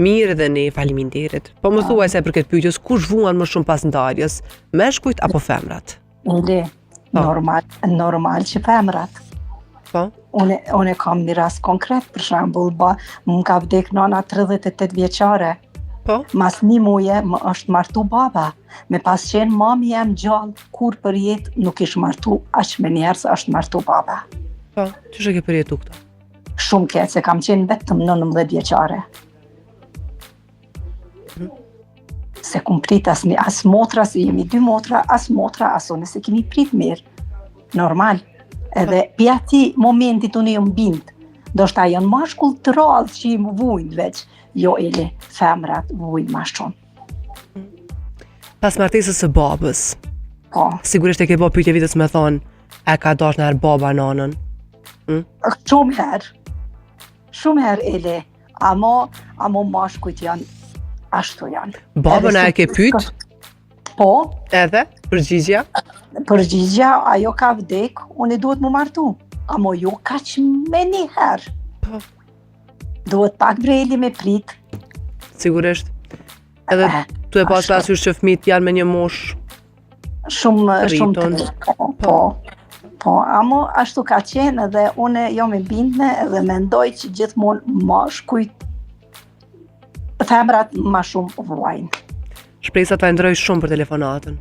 Mirë dhe ne, faleminderit. Po më thuaj se për këtë pyetjes, kush vuan më shumë pas ndarjes, meshkujt apo femrat? Ele, normal që femrat. Po? Unë kam një rast konkret, për shembull, më ka vdek nana 38 vjeçare. Po? Mas një muje më është martu baba. Me pas qenë mami jam gjallë, kur për jetë nuk ish martu aq me njerë se është martu baba. Po, ç'është ke përjetu këto? Shumë keq, se kam qenë vetëm 19 vjeçare. Se kum prit as motra, se jemi 2 motra, as unë se kemi prit mirë. Normal. Edhe pi ati momentit unë jam bind. Do shta janë mashkull të rallë që i më vujnë veç. Jo, ele, femrat vujnë ma shumë. Pas martesës së babës, Po. sigurisht e ke bo pyetje vitës me thonë, e ka dash në herë baba nanën? Shumë herë, ele. Amo mashkujt janë, ashtu janë. Babën e ke pyet? Po, Edhe? Përgjigja? përgjigja, ajo ka vdek, unë duhet më martu. Amo jo kaq me një herë. Po. Duhet pak vreli me prit. Sigurisht. Edhe tu e pas ashtu. parasysh që fëmijët janë me një moshë. Shumë Rriton. Po, amo ashtu ka qenë edhe unë jam e bindme edhe mendoj që gjithmonë mashkujt femrat ma shumë vuajnë. Shpresat ta ndroj shumë për telefonatën.